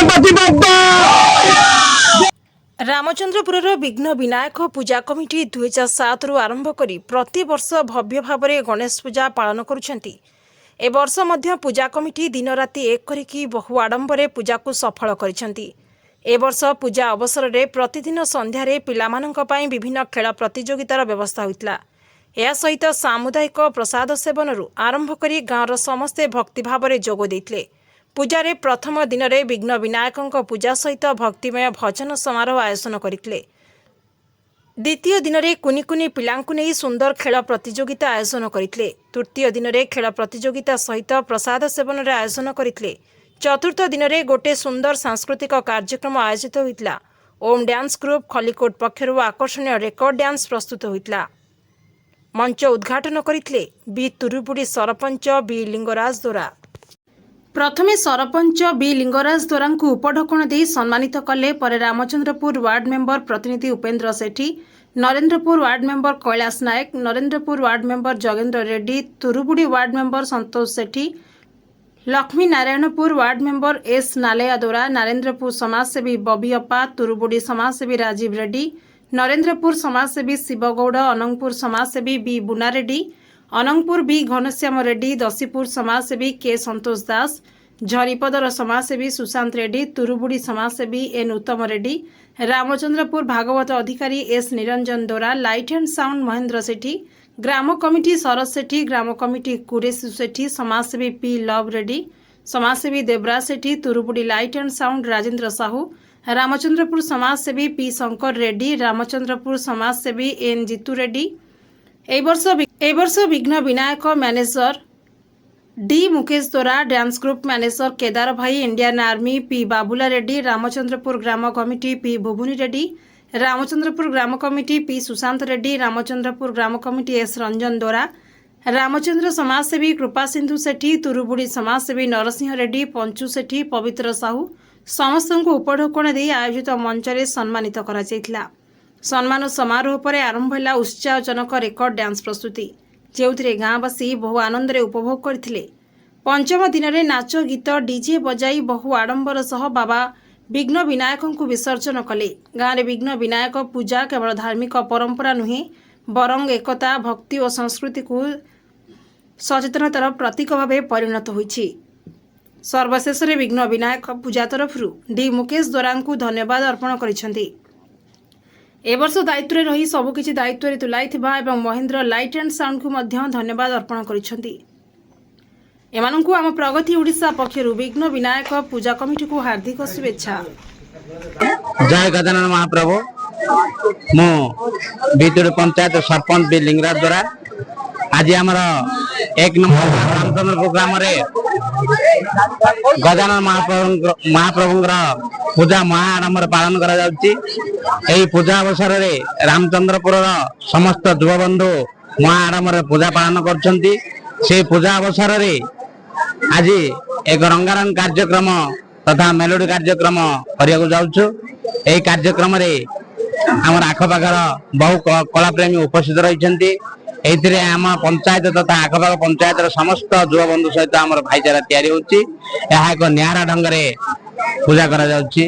गणपति बाप्पा। रामचंद्रपुर विघ्न विनायक पूजा कमिटी 2007 रु आरंभ करी प्रति वर्ष भव्य भाव में गणेश पूजा पालन करुछंती। ए वर्ष मध्य पूजा कमिटी दिन राति एक करिकी बहु आडंबरे पूजा को सफल करिछंती। ए वर्ष पूजा अवसर में प्रतिदिन संध्यारे पिलामानंक पई विभिन्न खेल प्रतियोगितार व्यवस्था होइतला। या सहित सामुदायिक प्रसाद सेवन आरंभ करी गाँवर समस्ते भक्तिभाव में जोग देइतले। पूजारे प्रथम दिन में विघ्न विनायक पूजा सहित भक्तिमय भजन समारोह आयोजन करते। द्वितीय दिन में कुनि कुनि पिलांकु नहीं सुंदर खेल प्रतियोगिता आयोजन करते। तृतीय दिन में खेल प्रतियोगिता सहित प्रसाद सेवन आयोजन करते। चतुर्थ दिन में गोटे सुंदर सांस्कृतिक कार्यक्रम आयोजित होता। ओम डांस ग्रुप खलिकोट पक्षर आकर्षणीय रेकर्ड डांस प्रस्तुत होता। मंच उद्घाटन करते बी तुरुबुड़ी सरपंच बी लिंगराज दोरा। प्रथमे सरपंच बी लिंगराज दोरा को उपढकण दे सम्मानित कले। पर रामचंद्रपुर वार्ड मेंबर प्रतिनिधि Upendra Sethi, Narendrapur ward member Kailash Nayak, Narendrapur ward member Jagendra Reddy, Turubudi ward member Santosh Sethi, Lakshmi Narayanpur ward member S Naleya Dora, Narendrapur समाजसेवी बबी अप्पा, तुरुबुड़ी समाजसेवी राजीव रेड्डी, नरेंद्रपुर समाजसेवी शिवगौड़, अनंगपुर समाजसेवी बी बुना रेड्डी, अनंगपुर बी घनश्याम रेड्डी, दसीपुर समाजसेवी के संतोष दास, झरीपदर समाजसेवी सुशांत रेड्डी, तुरुबुड़ी समाजसेवी एन उत्तम रेड्डी, रामचंद्रपुर भागवत अधिकारी S Niranjan Dora, light and sound Mahendra Sethi, ग्राम कमिटी शरद सेठी, ग्राम कमिटी कुरेश सेठी, समाजसेवी पी लव रेड्डी, समाजसेवी Devraj Sethi, Turubudi light and sound Rajendra Sahu, Ramchandrapur समाजसेवी पी शंकर रेड्डी, रामचंद्रपुर समाजसेवी एन जीतू रेड्डी। ए वर्ष विघ्न विनायक मैनेजर डी मुकेश दोरा, डांस ग्रुप मैनेजर केदार भाई, Indian army P बाबुला Reddy, Ramchandrapur ग्राम कमिटी पी भुवनी रेड्डी, रामचंद्रपुर ग्राम कमिटी पी सुशांत रेड्डी, रामचंद्रपुर ग्राम कमिटी एस रंजन दोरा, रामचंद्र समाजसेवी कृपा सिंधु सेठी, तुरुबुड़ी समाजसेवी नरसिंह रेड्डी, पंचु सेठी, पवित्र साहू समस्त को उपढकण दे आयोजित मंचरे सम्मानित करा जायतिला। सम्मान समारोह पर आरंभ है उत्साहजनक रेकर्ड डांस प्रस्तुति, जो गाँवासी बहु आनंद उपभोग करते। पंचम दिन में नाच गीत डीजे बजाई बहु आडंबर सह बाबा विघ्न विनायक को विसर्जन कले। गाँव में विघ्न विनायक पूजा केवल धार्मिक परंपरा नुहे बरंग एकता, भक्ति और संस्कृति को सचेतनतार प्रतीक भाव परिणत होइछि। सर्वशेष विघ्न विनायक पूजा तरफ डी मुकेश दोरा को धन्यवाद अर्पण करिसेंती। ए वर्ष दायित्व रही सबकिछि दायित्व तुलाइथिबा एवं महेंद्र लाइट एंड साउंड को मध्य धन्यवाद अर्पण करिसेंती। एमानंकु आम प्रगति ओडिशा पक्षरु विघ्न विनायक पूजा कमिटी को हार्दिक शुभेच्छा। जय गजानन महाप्रभु। मु बीतुड़ पंचायत सरपंच बी लिंगराज द्वारा आज आमर 1 नंबर रामचंद्रपुर ग्राम गजानन महाप्रभु पूजा महाआडंबर पालन करा जाउची। एही पूजा अवसर रे रामचंद्रपुर समस्त युवबंधु महाआडंबर पूजा पालन करछंती। से पूजा अवसर रे आज एक रंगारंग कार्यक्रम तथा मेलोडी कार्यक्रम करिया जाउछु। एही कार्यक्रम रे हमर आखपाखर बहु कलाप्रेमी उपस्थित रहिछंती। एथिरे आम पंचायत तथा आखपाख पंचायत समस्त युवबंधु सहित आम भाईचारा तैयारी होची। यह एक न्यारा ढंग से पूजा करा जाउची।